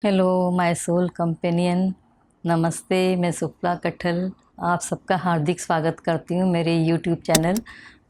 Hello my soul companion. नमस्ते, मैं सुप्ला कट्ठल आप सबका हार्दिक स्वागत करती हूँ मेरे यूट्यूब चैनल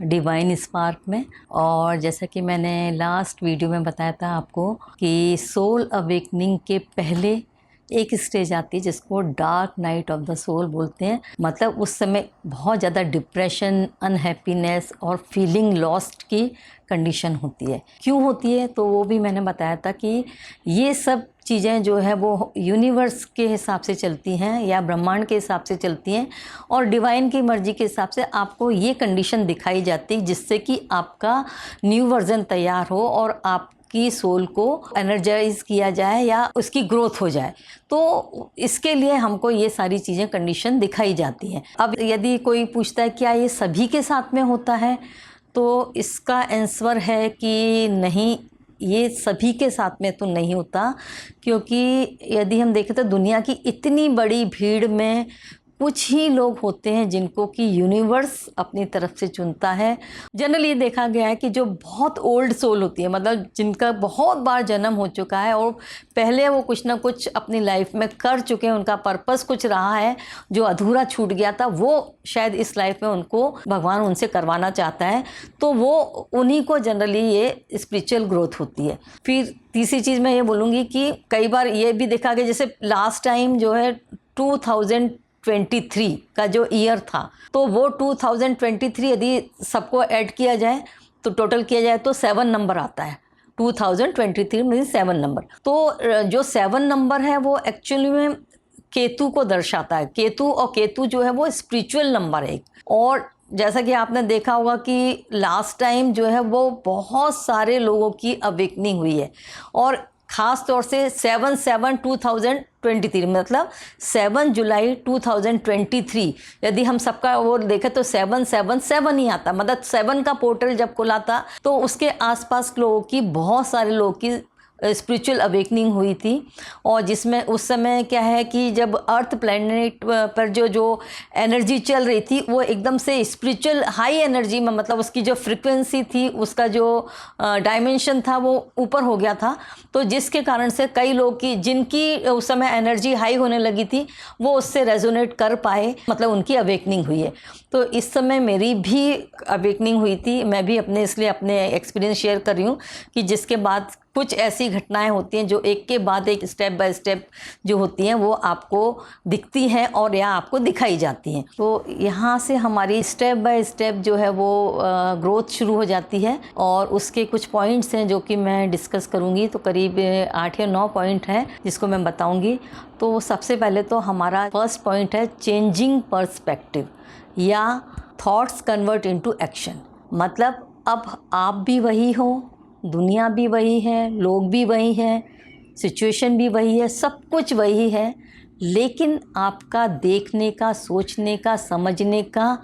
डिवाइन स्पार्क में। और जैसा कि मैंने लास्ट वीडियो में बताया था आपको कि सोल अवेकनिंग के पहले एक स्टेज आती है जिसको dark night of the soul बोलते हैं। मतलब उस समय बहुत ज़्यादा डिप्रेशन, अनहैप्पीनेस और फीलिंग लॉस्ट की कंडीशन होती है। क्यों होती है तो वो भी मैंने बताया था कि ये सब चीज़ें जो है वो यूनिवर्स के हिसाब से चलती हैं या ब्रह्मांड के हिसाब से चलती हैं और डिवाइन की मर्ज़ी के हिसाब से आपको ये कंडीशन दिखाई जाती है जिससे कि आपका न्यू वर्जन तैयार हो और आपकी सोल को एनर्जाइज किया जाए या उसकी ग्रोथ हो जाए। तो इसके लिए हमको ये सारी चीज़ें कंडीशन दिखाई जाती हैं। अब यदि कोई पूछता है क्या ये सभी के साथ में होता है, तो इसका आंसर है कि नहीं, ये सभी के साथ में तो नहीं होता। क्योंकि यदि हम देखें तो दुनिया की इतनी बड़ी भीड़ में कुछ ही लोग होते हैं जिनको कि यूनिवर्स अपनी तरफ से चुनता है। जनरली ये देखा गया है कि जो बहुत ओल्ड सोल होती है, मतलब जिनका बहुत बार जन्म हो चुका है और पहले वो कुछ ना कुछ अपनी लाइफ में कर चुके हैं, उनका पर्पस कुछ रहा है जो अधूरा छूट गया था, वो शायद इस लाइफ में उनको भगवान उनसे करवाना चाहता है, तो वो उन्हीं को जनरली ये स्पिरिचुअल ग्रोथ होती है। फिर तीसरी चीज़ मैं ये बोलूँगी कि कई बार ये भी देखा गया, जैसे लास्ट टाइम जो है 2023 का जो ईयर था, तो वो 2023 यदि सबको ऐड किया जाए तो टोटल किया जाए तो 7 नंबर आता है। 2023 मीन 7 नंबर। तो जो 7 नंबर है वो एक्चुअली में केतु को दर्शाता है। केतु और केतु जो है वो स्पिरिचुअल नंबर है। और जैसा कि आपने देखा होगा कि लास्ट टाइम जो है वो बहुत सारे लोगों की अवेकनिंग हुई है और ख़ास तौर से 7/7/2023 मतलब 7 जुलाई 2023 यदि हम सबका वो देखें तो 777 ही आता। मतलब 7 का पोर्टल जब खुला था तो उसके आसपास लोगों की, बहुत सारे लोगों की स्पिरिचुअल अवेकनिंग हुई थी। और जिसमें उस समय क्या है कि जब अर्थ प्लैनेट पर जो एनर्जी चल रही थी वो एकदम से स्पिरिचुअल हाई एनर्जी में, मतलब उसकी जो फ्रिक्वेंसी थी, उसका जो डायमेंशन था वो ऊपर हो गया था। तो जिसके कारण से कई लोग की जिनकी उस समय एनर्जी हाई होने लगी थी वो उससे रेजोनेट कर पाए, मतलब उनकी अवेकनिंग हुई है। तो इस समय मेरी भी अवेकनिंग हुई थी। मैं भी इसलिए अपने एक्सपीरियंस शेयर कर रही हूँ कि जिसके बाद कुछ ऐसी घटनाएं होती हैं जो एक के बाद एक स्टेप बाय स्टेप जो होती हैं वो आपको दिखती हैं और या आपको दिखाई जाती हैं। तो यहाँ से हमारी स्टेप बाय स्टेप जो है वो ग्रोथ शुरू हो जाती है। और उसके कुछ पॉइंट्स हैं जो कि मैं डिस्कस करूँगी। तो करीब 8 या 9 पॉइंट हैं जिसको मैं बताऊँगी। तो सबसे पहले तो हमारा फर्स्ट पॉइंट है चेंजिंग पर्सपेक्टिव या थॉट्स कन्वर्ट इनटू एक्शन। मतलब अब आप भी वही हो, दुनिया भी वही है, लोग भी वही हैं, सिचुएशन भी वही है, सब कुछ वही है, लेकिन आपका देखने का, सोचने का, समझने का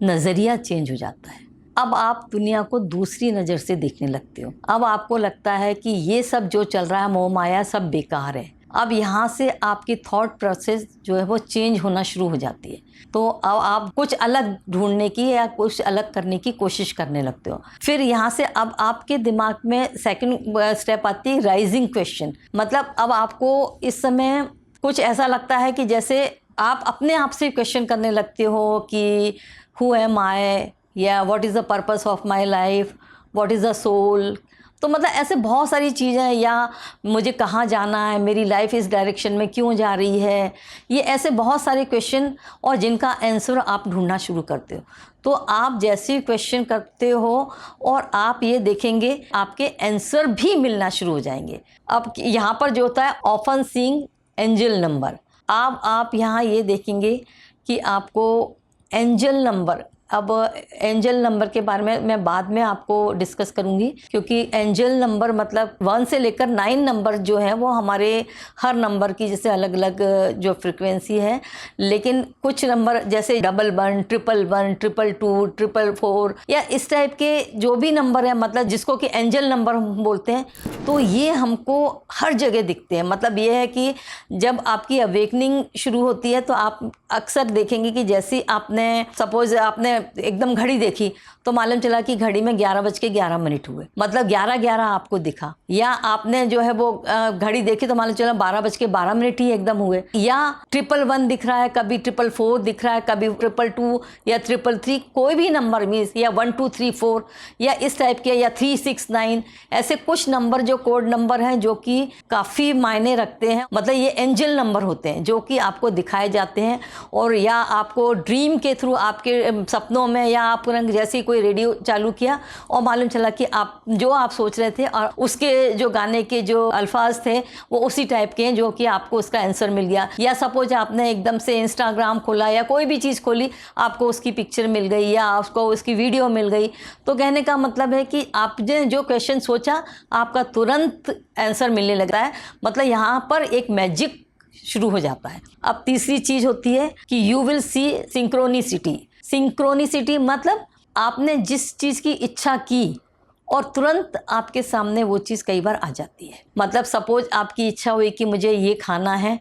नज़रिया चेंज हो जाता है। अब आप दुनिया को दूसरी नज़र से देखने लगते हो। अब आपको लगता है कि ये सब जो चल रहा है मोह माया सब बेकार है। अब यहाँ से आपकी थॉट प्रोसेस जो है वो चेंज होना शुरू हो जाती है। तो अब आप कुछ अलग ढूंढने की या कुछ अलग करने की कोशिश करने लगते हो। फिर यहाँ से अब आपके दिमाग में सेकंड स्टेप आती है राइजिंग क्वेश्चन। मतलब अब आपको इस समय कुछ ऐसा लगता है कि जैसे आप अपने आप से क्वेश्चन करने लगते हो कि हु एम आई, या what is the purpose of my life, what is the soul. तो मतलब ऐसे बहुत सारी चीज़ें, या मुझे कहाँ जाना है, मेरी लाइफ इस डायरेक्शन में क्यों जा रही है, ये ऐसे बहुत सारे क्वेश्चन और जिनका आंसर आप ढूंढना शुरू करते हो। तो आप जैसे ही क्वेश्चन करते हो और आप ये देखेंगे आपके आंसर भी मिलना शुरू हो जाएंगे। अब यहाँ पर जो होता है ऑफन सीइंग एंजल नंबर। आप यहाँ ये देखेंगे कि आपको एंजल नंबर, अब एंजल नंबर के बारे में मैं बाद में आपको डिस्कस करूंगी, क्योंकि एंजल नंबर मतलब 1 से लेकर 9 नंबर जो है वो हमारे हर नंबर की जैसे अलग अलग जो फ्रिक्वेंसी है। लेकिन कुछ नंबर जैसे 11, 111, 222, 444 या इस टाइप के जो भी नंबर है, मतलब जिसको कि एंजल नंबर हम बोलते हैं, तो ये हमको हर जगह दिखते हैं। मतलब ये है कि जब आपकी अवेकनिंग शुरू होती है तो आप अक्सर देखेंगे कि जैसे आपने सपोज आपने एकदम घड़ी देखी तो मालूम चला कि घड़ी में 11:11 हुए, मतलब 11:11 आपको दिखा। या आपने जो है वो घड़ी देखी तो मालूम चला 12:12 ही एकदम हुए। या 111 दिख रहा है, कभी 444 दिख रहा है, कभी 222 या 333, कोई भी नंबर मीन्स, या 1234 या इस टाइप के, या 369, ऐसे कुछ नंबर जो कोड नंबर हैं जो कि काफ़ी मायने रखते हैं। मतलब ये एंजल नंबर होते हैं जो कि आपको दिखाए जाते हैं, और या आपको ड्रीम के थ्रू आपके सपनों में, या आप जैसे कोई रेडियो चालू किया और मालूम चला कि आप जो आप सोच रहे थे और उसके जो गाने के जो अल्फाज थे वो उसी टाइप के हैं, जो कि आपको उसका आंसर मिल गया। या सपोज आपने एकदम से इंस्टाग्राम खोला या कोई भी चीज़ खोली, आपको उसकी पिक्चर मिल गई या आपको उसकी वीडियो मिल गई। तो कहने का मतलब है कि आपने जो क्वेश्चन सोचा आपका तुरंत आंसर मिलने लगा है। मतलब यहाँ पर एक मैजिक शुरू हो जाता है। अब तीसरी चीज़ होती है कि you will see synchronicity. Synchronicity मतलब आपने जिस चीज़ की इच्छा की और तुरंत आपके सामने वो चीज़ कई बार आ जाती है। मतलब सपोज आपकी इच्छा हुई कि मुझे ये खाना है,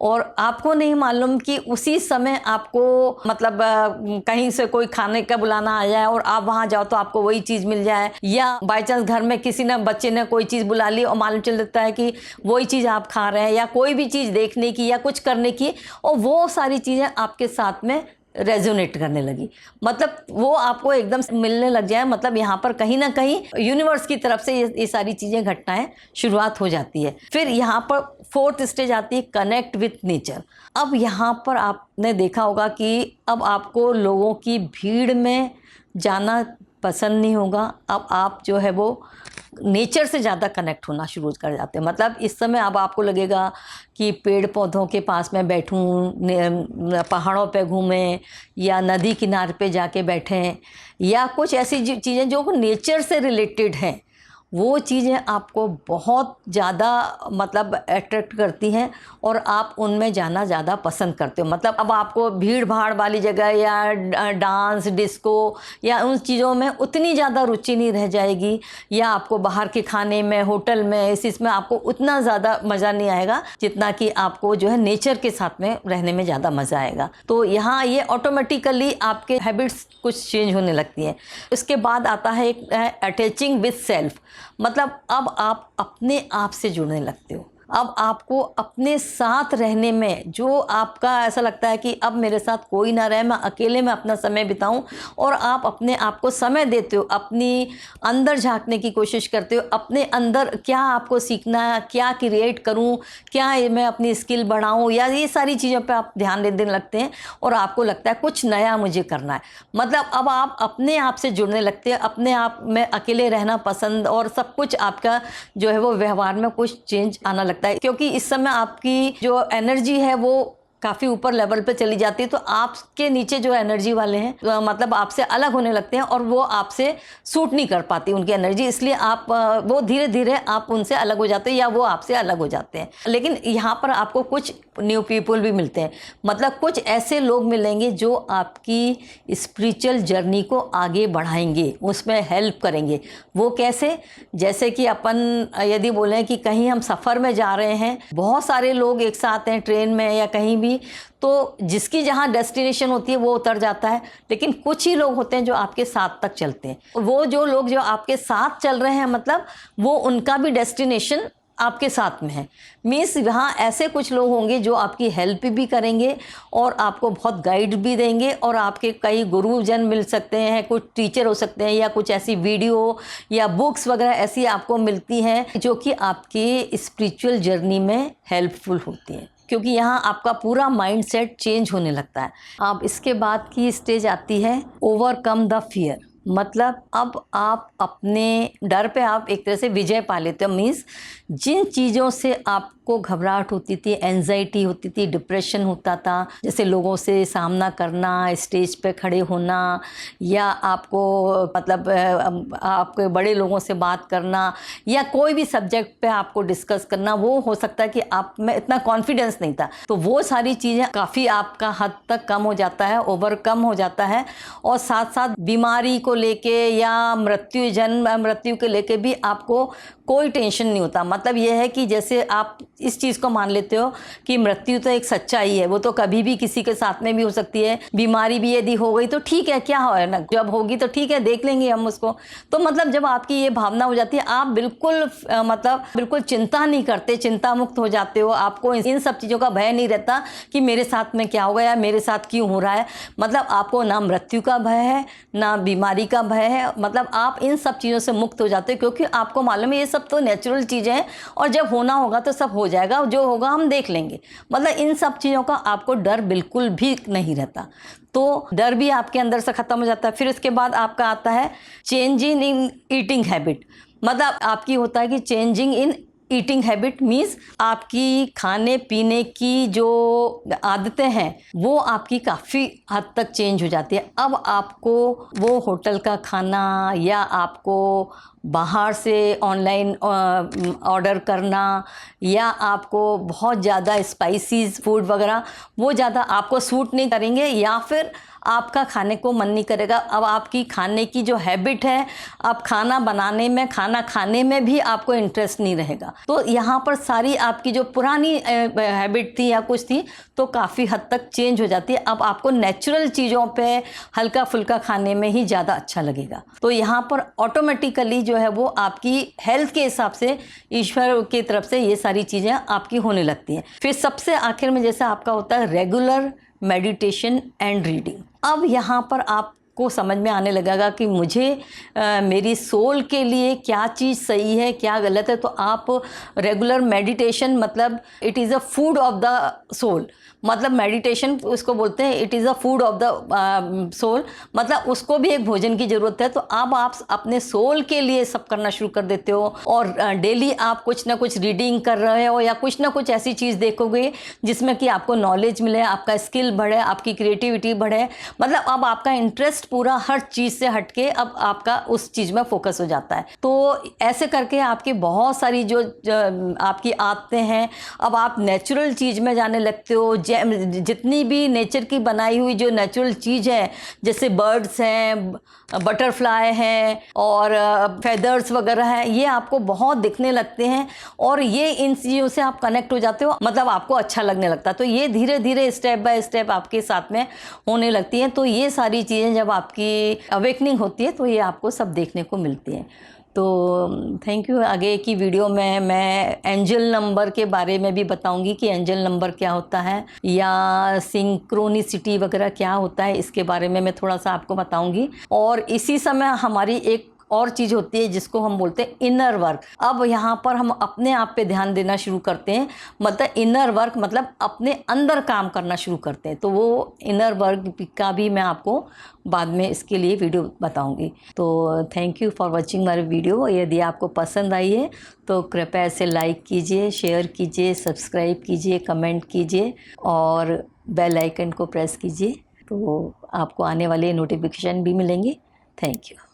और आपको नहीं मालूम कि उसी समय आपको मतलब कहीं से कोई खाने का बुलाना आ जाए और आप वहाँ जाओ तो आपको वही चीज़ मिल जाए। या बाय चांस घर में किसी ने, बच्चे ने कोई चीज़ बुला ली और मालूम चल जाता है कि वही चीज़ आप खा रहे हैं, या कोई भी चीज़ देखने की या कुछ करने की, और वो सारी चीज़ें आपके साथ में रेजोनेट करने लगी। मतलब वो आपको एकदम मिलने लग जाए। मतलब यहाँ पर कहीं ना कहीं यूनिवर्स की तरफ से ये सारी चीज़ें, घटनाएं शुरुआत हो जाती है। फिर यहाँ पर फोर्थ स्टेज आती है कनेक्ट विथ नेचर। अब यहाँ पर आपने देखा होगा कि अब आपको लोगों की भीड़ में जाना पसंद नहीं होगा। अब आप जो है वो नेचर से ज़्यादा कनेक्ट होना शुरू कर जाते हैं। मतलब इस समय अब आपको लगेगा कि पेड़ पौधों के पास में बैठूं, पहाड़ों पे घूमें, या नदी किनारे पे जाके बैठें, या कुछ ऐसी चीज़ें जो नेचर से रिलेटेड हैं, वो चीज़ें आपको बहुत ज़्यादा मतलब अट्रैक्ट करती हैं और आप उनमें जाना ज़्यादा पसंद करते हो। मतलब अब आपको भीड़ भाड़ वाली जगह या डांस, डिस्को या उन चीज़ों में उतनी ज़्यादा रुचि नहीं रह जाएगी, या आपको बाहर के खाने में, होटल में, इस इसमें आपको उतना ज़्यादा मज़ा नहीं आएगा जितना कि आपको जो है नेचर के साथ में रहने में ज़्यादा मज़ा आएगा। तो यहाँ ये ऑटोमेटिकली आपके हैबिट्स कुछ चेंज होने लगती हैं। इसके बाद आता है एक अटैचिंग विथ सेल्फ। मतलब अब आप अपने आप से जुड़ने लगते हो। अब आपको अपने साथ रहने में जो आपका ऐसा लगता है कि अब मेरे साथ कोई ना रहे, मैं अकेले में अपना समय बिताऊं, और आप अपने आप को समय देते हो, अपनी अंदर झांकने की कोशिश करते हो, अपने अंदर क्या आपको सीखना है, क्या क्रिएट करूं, क्या मैं अपनी स्किल बढ़ाऊं, या ये सारी चीज़ों पे आप ध्यान देने लगते हैं और आपको लगता है कुछ नया मुझे करना है। मतलब अब आप अपने आप से जुड़ने लगते हैं, अपने आप में अकेले रहना पसंद, और सब कुछ आपका जो है वो व्यवहार में कुछ चेंज आना लगता है। क्योंकि इस समय आपकी जो एनर्जी है वो काफ़ी ऊपर लेवल पे चली जाती है, तो आपके नीचे जो एनर्जी वाले हैं मतलब आपसे अलग होने लगते हैं, और वो आपसे सूट नहीं कर पाती उनकी एनर्जी, इसलिए आप वो धीरे धीरे आप उनसे अलग हो जाते हैं या वो आपसे अलग हो जाते हैं। लेकिन यहाँ पर आपको कुछ न्यू पीपल भी मिलते हैं। मतलब कुछ ऐसे लोग मिलेंगे जो आपकी स्पिरिचुअल जर्नी को आगे बढ़ाएंगे, उसमें हेल्प करेंगे। वो कैसे? जैसे कि अपन यदि बोलें कि कहीं हम सफ़र में जा रहे हैं, बहुत सारे लोग एक साथ हैं ट्रेन में या कहीं भी, तो जिसकी जहाँ डेस्टिनेशन होती है वो उतर जाता है, लेकिन कुछ ही लोग होते हैं जो आपके साथ तक चलते हैं। वो जो लोग जो आपके साथ चल रहे हैं, मतलब वो उनका भी डेस्टिनेशन आपके साथ में है। मीन्स वहाँ ऐसे कुछ लोग होंगे जो आपकी हेल्प भी करेंगे और आपको बहुत गाइड भी देंगे, और आपके कई गुरुजन मिल सकते हैं, कुछ टीचर हो सकते हैं, या कुछ ऐसी वीडियो या बुक्स वगैरह ऐसी आपको मिलती हैं जो कि आपकी स्पिरिचुअल जर्नी में हेल्पफुल होती हैं, क्योंकि यहाँ आपका पूरा माइंडसेट चेंज होने लगता है। अब इसके बाद की स्टेज आती है ओवरकम द फियर। मतलब अब आप अपने डर पे आप एक तरह से विजय पा लेते हो। मीन्स जिन चीज़ों से आपको घबराहट होती थी, एंजाइटी होती थी, डिप्रेशन होता था, जैसे लोगों से सामना करना, स्टेज पे खड़े होना, या आपको मतलब आपके बड़े लोगों से बात करना, या कोई भी सब्जेक्ट पे आपको डिस्कस करना, वो हो सकता है कि आप में इतना कॉन्फिडेंस नहीं था, तो वो सारी चीज़ें काफ़ी आपका हद तक कम हो जाता है, ओवरकम हो जाता है। और साथ साथ बीमारी को लेके या मृत्यु, जन्म मृत्यु के लेके भी आपको कोई टेंशन नहीं होता। मतलब ये है कि जैसे आप इस चीज़ को मान लेते हो कि मृत्यु तो एक सच्चाई है, वो तो कभी भी किसी के साथ में भी हो सकती है। बीमारी भी यदि हो गई तो ठीक है, क्या है ना, जब होगी तो ठीक है, देख लेंगे हम उसको। तो मतलब जब आपकी ये भावना हो जाती है, आप बिल्कुल मतलब बिल्कुल चिंता नहीं करते, चिंता मुक्त हो जाते हो। आपको इन सब चीज़ों का भय नहीं रहता कि मेरे साथ में क्या हो गया, मेरे साथ क्यों हो रहा है। मतलब आपको ना मृत्यु का भय है, ना बीमारी का भय है। मतलब आप इन सब चीज़ों से मुक्त हो जाते हो, क्योंकि आपको मालूम है ये सब तो नेचुरल चीज़ें हैं और जब होना होगा तो सब हो जाएगा, जो होगा हम देख लेंगे। मतलब इन सब चीज़ों का आपको डर बिल्कुल भी नहीं रहता। तो डर भी आपके अंदर से ख़त्म हो जाता है। फिर इसके बाद आपका आता है चेंजिंग इन ईटिंग हैबिट। मतलब आपकी होता है कि changing in eating habit means आपकी खाने पीने की जो आदतें हैं वो आपकी काफ़ी हद तक चेंज हो जाती है। अब आपको वो होटल का खाना या आपको बाहर से ऑनलाइन ऑर्डर करना या आपको बहुत ज़्यादा स्पाइसीज फूड वगैरह वो ज़्यादा आपको सूट नहीं करेंगे, या फिर आपका खाने को मन नहीं करेगा। अब आपकी खाने की जो हैबिट है, अब खाना बनाने में, खाना खाने में भी आपको इंटरेस्ट नहीं रहेगा। तो यहाँ पर सारी आपकी जो पुरानी हैबिट थी या कुछ थी तो काफ़ी हद तक चेंज हो जाती है। अब आपको नेचुरल चीज़ों पे हल्का फुल्का खाने में ही ज़्यादा अच्छा लगेगा। तो यहाँ पर ऑटोमेटिकली जो है वो आपकी हेल्थ के हिसाब से ईश्वर की तरफ से ये सारी चीज़ें आपकी होने लगती हैं। फिर सबसे आखिर में जैसे आपका होता है रेगुलर मेडिटेशन एंड रीडिंग। अब यहाँ पर आपको समझ में आने लगेगा कि मुझे मेरी सोल के लिए क्या चीज़ सही है, क्या गलत है। तो आप रेगुलर मेडिटेशन, मतलब it is a food of the soul. मतलब मेडिटेशन उसको बोलते हैं, it is a food of the soul. मतलब उसको भी एक भोजन की ज़रूरत है। तो अब आप अपने सोल के लिए सब करना शुरू कर देते हो और डेली आप कुछ ना कुछ रीडिंग कर रहे हो या कुछ ना कुछ ऐसी चीज़ देखोगे जिसमें कि आपको नॉलेज मिले, आपका स्किल बढ़े, आपकी क्रिएटिविटी बढ़े। मतलब अब आपका इंटरेस्ट पूरा हर चीज़ से हटके अब आपका उस चीज़ में फोकस हो जाता है। तो ऐसे करके आपकी बहुत सारी जो आपकी आदतें हैं, अब आप नेचुरल चीज़ में जाने लगते हो। जितनी भी नेचर की बनाई हुई जो नेचुरल चीज़ है, जैसे बर्ड्स हैं, बटरफ्लाई हैं और फेदर्स वगैरह हैं, ये आपको बहुत दिखने लगते हैं और ये इन चीज़ों से आप कनेक्ट हो जाते हो। मतलब आपको अच्छा लगने लगता है। तो ये धीरे धीरे स्टेप बाय स्टेप आपके साथ में होने लगती हैं। तो ये सारी चीज़ें जब आपकी अवेकनिंग होती है तो ये आपको सब देखने को मिलती हैं। तो थैंक यू। आगे की वीडियो में मैं एंजल नंबर के बारे में भी बताऊंगी कि एंजल नंबर क्या होता है या सिंक्रोनिसिटी वगैरह क्या होता है, इसके बारे में मैं थोड़ा सा आपको बताऊंगी। और इसी समय हमारी एक और चीज़ होती है जिसको हम बोलते हैं इनर वर्क। अब यहाँ पर हम अपने आप पे ध्यान देना शुरू करते हैं। मतलब इनर वर्क मतलब अपने अंदर काम करना शुरू करते हैं। तो वो इनर वर्क का भी मैं आपको बाद में इसके लिए वीडियो बताऊंगी। तो thank you for watching my video. यदि आपको पसंद आई है तो कृपया इसे लाइक कीजिए, शेयर कीजिए, सब्सक्राइब कीजिए, कमेंट कीजिए और बेल आइकन को प्रेस कीजिए। तो आपको आने वाले नोटिफिकेशन भी मिलेंगे। Thank you.